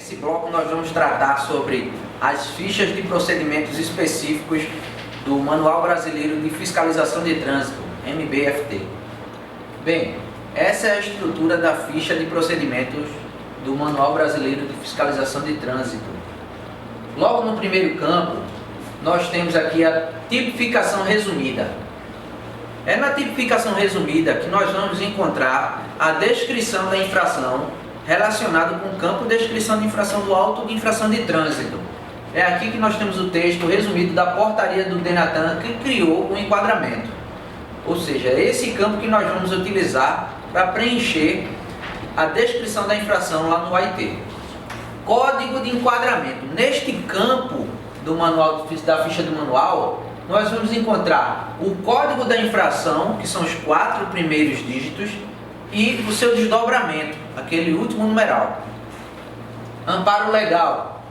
Nesse bloco nós vamos tratar sobre as fichas de procedimentos específicos do Manual Brasileiro de Fiscalização de Trânsito, MBFT. Bem, essa é a estrutura da ficha de procedimentos do Manual Brasileiro de Fiscalização de Trânsito. Logo no primeiro campo, nós temos aqui a tipificação resumida. É na tipificação resumida que nós vamos encontrar a descrição da infração relacionada com o campo de descrição de infração do auto de infração de trânsito. É aqui que nós temos o texto resumido da portaria do DENATRAN que criou o enquadramento. Ou seja, é esse campo que nós vamos utilizar para preencher a descrição da infração lá no AIT. Código de enquadramento. Neste campo do manual, da ficha do manual, nós vamos encontrar o código da infração, que são os 4 primeiros dígitos, e o seu desdobramento, aquele último numeral. Amparo legal.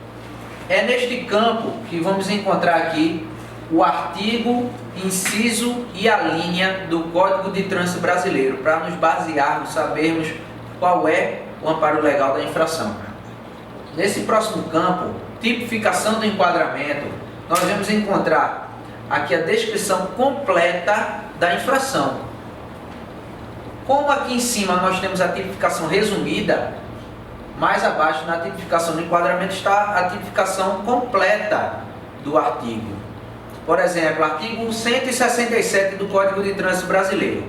É neste campo que vamos encontrar aqui o artigo, inciso e a linha do Código de Trânsito Brasileiro, para nos basearmos, sabermos qual é o amparo legal da infração. Nesse próximo campo, tipificação do enquadramento, nós vamos encontrar aqui a descrição completa da infração. Como aqui em cima nós temos a tipificação resumida, mais abaixo na tipificação do enquadramento está a tipificação completa do artigo. Por exemplo, artigo 167 do Código de Trânsito Brasileiro.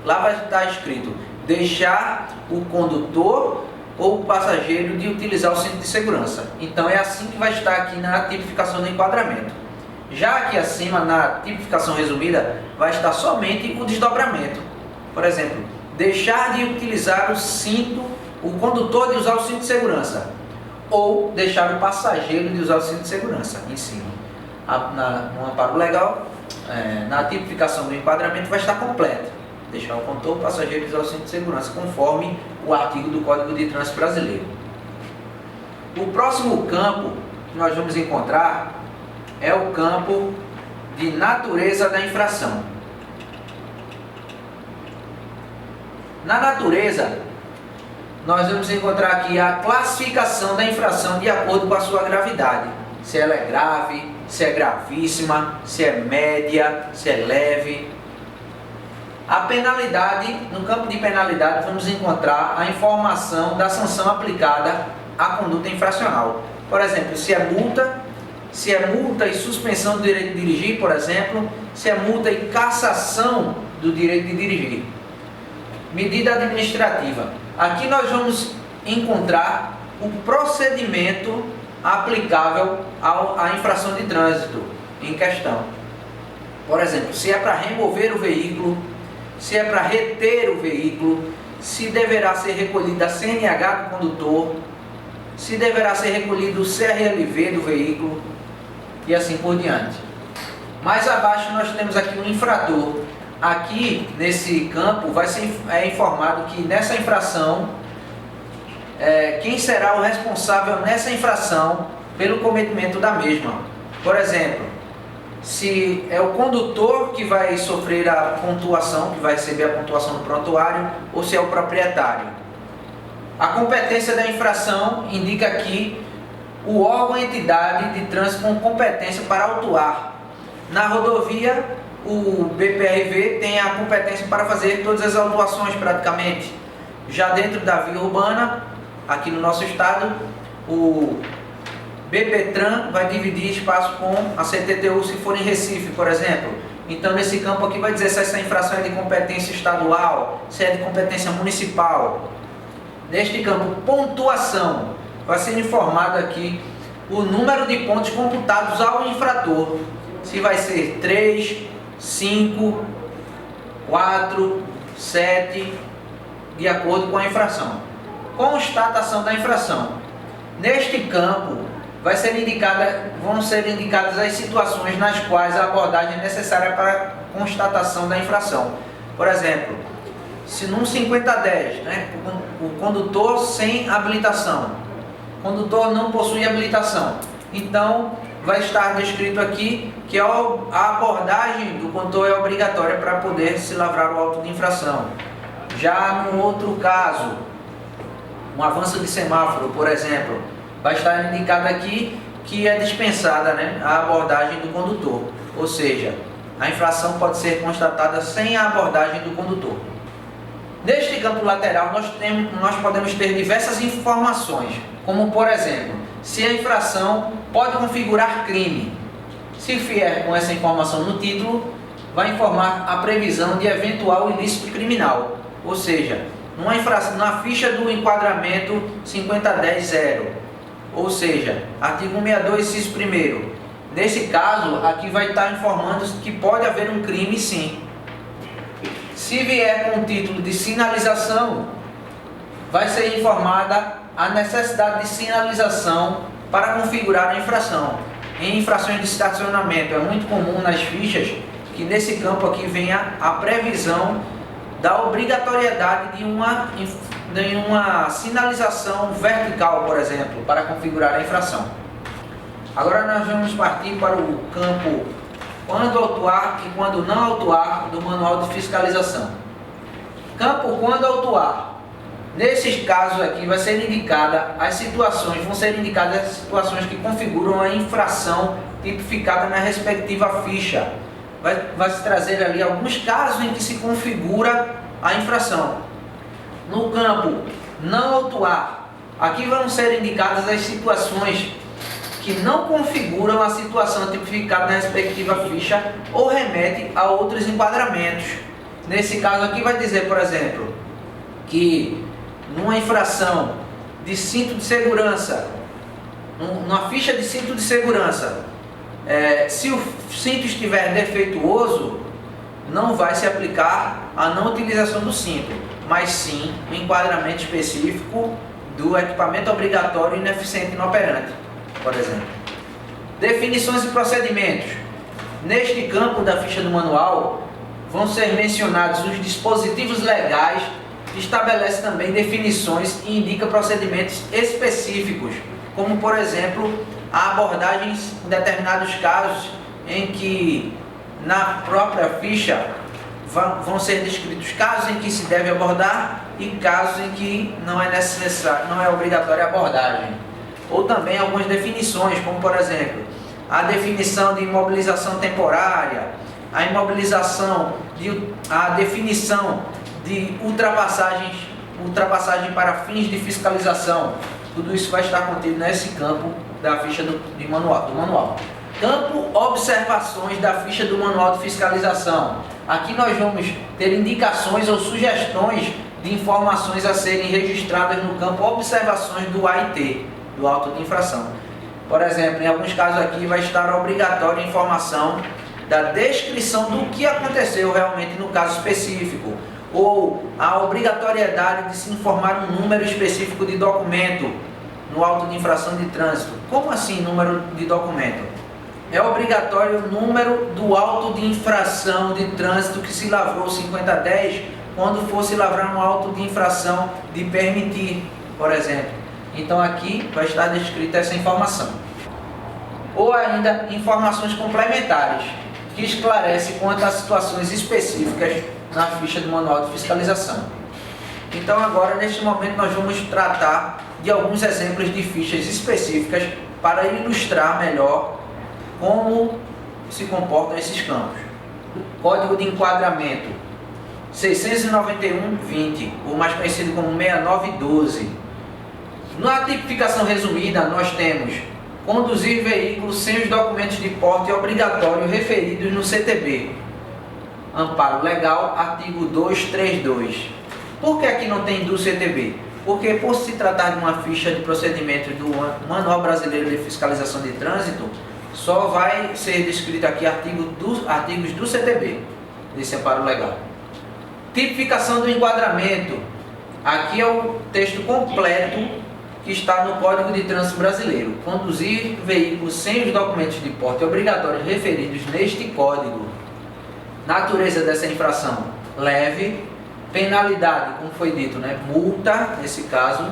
Lá vai estar escrito: deixar o condutor ou o passageiro de utilizar o cinto de segurança. Então é assim que vai estar aqui na tipificação do enquadramento. Já aqui acima, na tipificação resumida, vai estar somente o desdobramento. Por exemplo, deixar de utilizar o cinto, o condutor de usar o cinto de segurança, ou deixar o passageiro de usar o cinto de segurança em cima. No amparo legal, na tipificação do enquadramento vai estar completo. Deixar o condutor, o passageiro de usar o cinto de segurança, conforme o artigo do Código de Trânsito Brasileiro. O próximo campo que nós vamos encontrar é o campo de natureza da infração. Na natureza, nós vamos encontrar aqui a classificação da infração de acordo com a sua gravidade. Se ela é grave, se é gravíssima, se é média, se é leve. A penalidade, no campo de penalidade, vamos encontrar a informação da sanção aplicada à conduta infracional. Por exemplo, se é multa e suspensão do direito de dirigir, por exemplo, se é multa e cassação do direito de dirigir. Medida administrativa. Aqui nós vamos encontrar o procedimento aplicável à infração de trânsito em questão. Por exemplo, se é para remover o veículo, se é para reter o veículo, se deverá ser recolhida a CNH do condutor, se deverá ser recolhido o CRLV do veículo e assim por diante. Mais abaixo nós temos aqui um infrator. Aqui nesse campo vai ser informado que nessa infração, quem será o responsável nessa infração pelo cometimento da mesma. Por exemplo, se é o condutor que vai sofrer a pontuação, que vai receber a pontuação do prontuário, ou se é o proprietário. A competência da infração indica aqui o órgão ou entidade de trânsito com competência para autuar. Na rodovia, o BPRV tem a competência para fazer todas as autuações praticamente. Já dentro da via urbana, aqui no nosso estado, o BPTran vai dividir espaço com a CTTU se for em Recife, por exemplo. Então nesse campo aqui vai dizer se essa infração é de competência estadual, se é de competência municipal. Neste campo, pontuação, vai ser informado aqui o número de pontos computados ao infrator. Se vai ser 3, 5, 4, 7, de acordo com a infração. Constatação da infração. Neste campo vão ser indicadas as situações nas quais a abordagem é necessária para a constatação da infração. Por exemplo, se num 50-10, o condutor sem habilitação, o condutor não possui habilitação, então vai estar descrito aqui que a abordagem do condutor é obrigatória para poder se lavrar o auto de infração. Já num outro caso, um avanço de semáforo, por exemplo, vai estar indicado aqui que é dispensada, né, a abordagem do condutor, ou seja, a infração pode ser constatada sem a abordagem do condutor. Neste campo lateral nós podemos ter diversas informações, como por exemplo, se a infração pode configurar crime. Se vier com essa informação no título, vai informar a previsão de eventual ilícito criminal, ou seja, na ficha do enquadramento 5010-0, ou seja, artigo 162, inciso 1º. Nesse caso, aqui vai estar informando que pode haver um crime sim. Se vier com o título de sinalização, vai ser informada a necessidade de sinalização para configurar a infração. Em infrações de estacionamento, é muito comum nas fichas que nesse campo aqui venha a previsão da obrigatoriedade de uma sinalização vertical, por exemplo, para configurar a infração. Agora nós vamos partir para o campo quando autuar e quando não autuar do manual de fiscalização. Campo quando autuar. Nesses casos aqui vão ser indicadas as situações que configuram a infração tipificada na respectiva ficha. Vai se trazer ali alguns casos em que se configura a infração. No campo não autuar, aqui vão ser indicadas as situações que não configuram a situação tipificada na respectiva ficha ou remete a outros enquadramentos. Nesse caso aqui vai dizer, por exemplo, que numa infração de cinto de segurança, numa ficha de cinto de segurança, se o cinto estiver defeituoso, não vai se aplicar a não utilização do cinto, mas sim o enquadramento específico do equipamento obrigatório ineficiente inoperante, por exemplo. Definições e procedimentos. Neste campo da ficha do manual, vão ser mencionados os dispositivos legais que estabelecem também definições e indica procedimentos específicos, como por exemplo, a abordagem em determinados casos em que na própria ficha vão ser descritos casos em que se deve abordar e casos em que não é necessário, não é obrigatória a abordagem. Ou também algumas definições, como por exemplo, a definição de imobilização temporária, a definição de ultrapassagem para fins de fiscalização. Tudo isso vai estar contido nesse campo da ficha do manual. Campo observações da ficha do manual de fiscalização. Aqui nós vamos ter indicações ou sugestões de informações a serem registradas no campo observações do AIT, do auto de infração. Por exemplo, em alguns casos aqui vai estar obrigatória a informação da descrição do que aconteceu realmente no caso específico, ou a obrigatoriedade de se informar um número específico de documento no auto de infração de trânsito. Como assim número de documento? É obrigatório o número do auto de infração de trânsito que se lavrou 5010 quando for se lavrar um auto de infração de permitir, por exemplo. Então aqui vai estar descrita essa informação. Ou ainda informações complementares, que esclarece quanto às situações específicas na ficha do manual de fiscalização. Então agora, neste momento, nós vamos tratar de alguns exemplos de fichas específicas para ilustrar melhor como se comportam esses campos. Código de enquadramento 691-20, ou mais conhecido como 6912. Na tipificação resumida, nós temos conduzir veículos sem os documentos de porte obrigatório referidos no CTB. Amparo legal, artigo 232. Por que aqui não tem do CTB? Porque por se tratar de uma ficha de procedimentos do Manual Brasileiro de Fiscalização de Trânsito, só vai ser descrito aqui artigos do CTB, desse amparo legal. Tipificação do enquadramento. Aqui é o texto completo que está no Código de Trânsito Brasileiro. Conduzir veículos sem os documentos de porte obrigatórios referidos neste código. Natureza dessa infração: leve. Penalidade, como foi dito, né? Multa, nesse caso.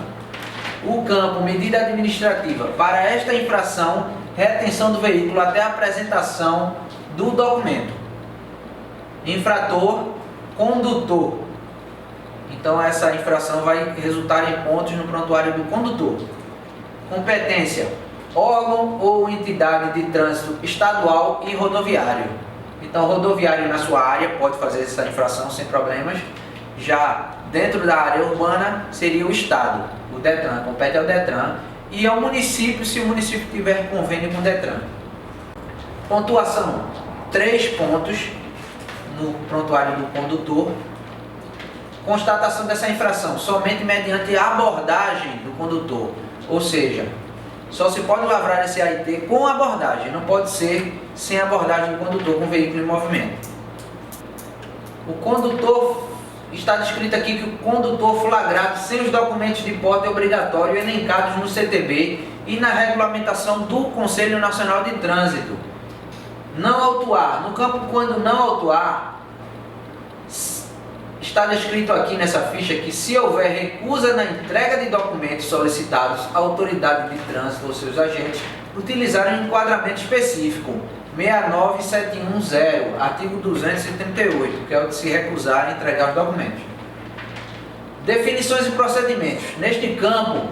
O campo: medida administrativa. Para esta infração, retenção do veículo até a apresentação do documento. Infrator: condutor. Então essa infração vai resultar em pontos no prontuário do condutor. Competência: órgão ou entidade de trânsito estadual e rodoviário. Então, rodoviário na sua área pode fazer essa infração sem problemas. Já dentro da área urbana seria o Estado. O DETRAN compete ao DETRAN e ao município, se o município tiver convênio com o DETRAN. Pontuação: 3 pontos no prontuário do condutor. Constatação dessa infração somente mediante abordagem do condutor, ou seja, só se pode lavrar esse AIT com abordagem, não pode ser sem abordagem do condutor com veículo em movimento. O condutor, está descrito aqui que o condutor flagrado sem os documentos de porte obrigatório elencados no CTB e na regulamentação do Conselho Nacional de Trânsito. Não autuar. No campo quando não autuar, está descrito aqui nessa ficha que se houver recusa na entrega de documentos solicitados, a autoridade de trânsito ou seus agentes utilizarem um enquadramento específico, 69710, artigo 238, que é o de se recusar a entregar os documentos. Definições e procedimentos. Neste campo,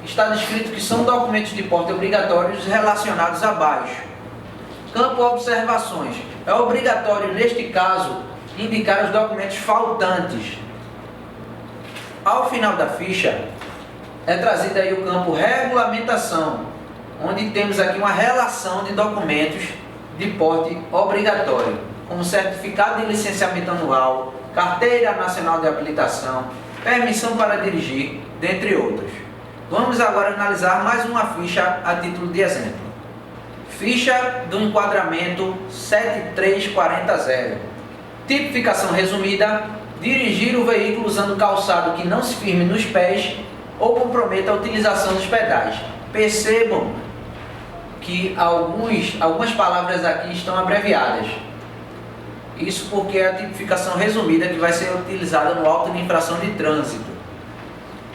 está descrito que são documentos de porte obrigatórios relacionados abaixo. Campo observações. É obrigatório, neste caso, indicar os documentos faltantes. Ao final da ficha, é trazido aí o campo regulamentação, onde temos aqui uma relação de documentos de porte obrigatório, como certificado de licenciamento anual, carteira nacional de habilitação, permissão para dirigir, dentre outros. Vamos agora analisar mais uma ficha a título de exemplo. Ficha do enquadramento 73400. Tipificação resumida: dirigir o veículo usando calçado que não se firme nos pés ou comprometa a utilização dos pedais. Percebam que algumas palavras aqui estão abreviadas. Isso porque é a tipificação resumida que vai ser utilizada no auto de infração de trânsito.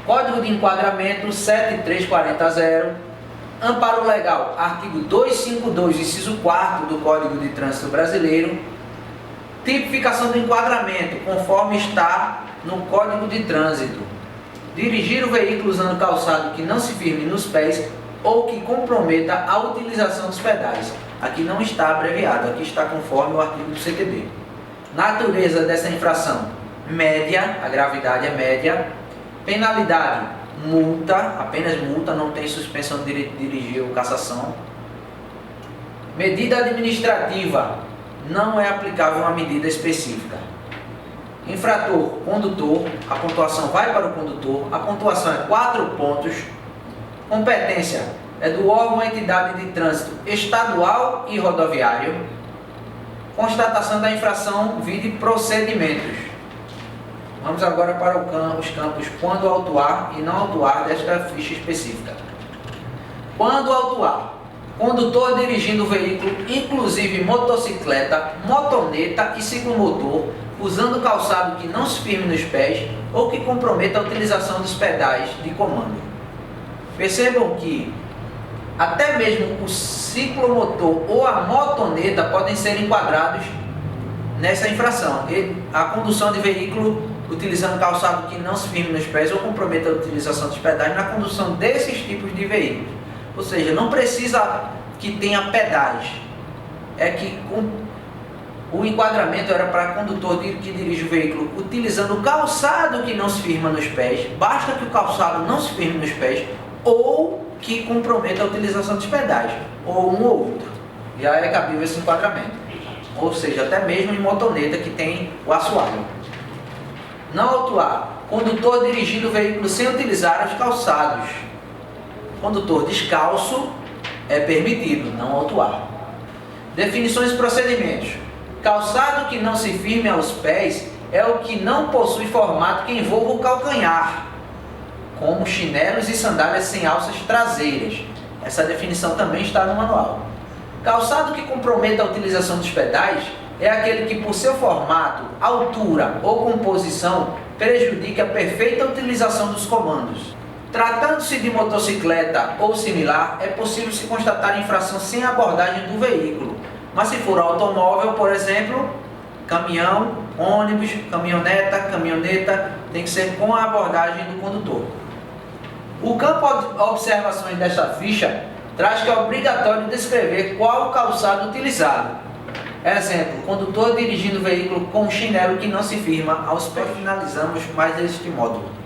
Código de enquadramento 73400. Amparo legal, artigo 252, inciso 4 do Código de Trânsito Brasileiro. Tipificação do enquadramento, conforme está no Código de Trânsito. Dirigir o veículo usando calçado que não se firme nos pés ou que comprometa a utilização dos pedais. Aqui não está abreviado, aqui está conforme o artigo do CTB. Natureza dessa infração: média, a gravidade é média. Penalidade: multa, apenas multa, não tem suspensão de direito de dirigir ou cassação. Medida administrativa: não é aplicável uma medida específica. Infrator: condutor, a pontuação vai para o condutor, a pontuação é 4 pontos. Competência: é do órgão ou entidade de trânsito estadual e rodoviário. Constatação da infração, vide procedimentos. Vamos agora para os campos quando autuar e não autuar desta ficha específica. Quando autuar: condutor dirigindo o veículo, inclusive motocicleta, motoneta e ciclomotor, usando calçado que não se firme nos pés ou que comprometa a utilização dos pedais de comando. Percebam que até mesmo o ciclomotor ou a motoneta podem ser enquadrados nessa infração. A condução de veículo utilizando calçado que não se firme nos pés ou comprometa a utilização dos pedais na condução desses tipos de veículos. Ou seja, não precisa que tenha pedais. É que o enquadramento era para condutor que dirige o veículo utilizando calçado que não se firma nos pés. Basta que o calçado não se firme nos pés ou que comprometa a utilização dos pedais, ou um ou outro. Já é cabível esse enquadramento. Ou seja, até mesmo em motoneta que tem o assoalho. Não autuar: condutor dirigindo o veículo sem utilizar os calçados. Condutor descalço é permitido, não autuar. Definições e procedimentos: calçado que não se firme aos pés é o que não possui formato que envolva o calcanhar, como chinelos e sandálias sem alças traseiras. Essa definição também está no manual. Calçado que comprometa a utilização dos pedais é aquele que, por seu formato, altura ou composição, prejudique a perfeita utilização dos comandos. Tratando-se de motocicleta ou similar, é possível se constatar infração sem abordagem do veículo. Mas se for automóvel, por exemplo, caminhão, ônibus, caminhoneta, tem que ser com a abordagem do condutor. O campo de observações desta ficha traz que é obrigatório descrever qual o calçado utilizado. Exemplo, condutor dirigindo o veículo com um chinelo que não se firma aos pés. Finalizamos mais este módulo.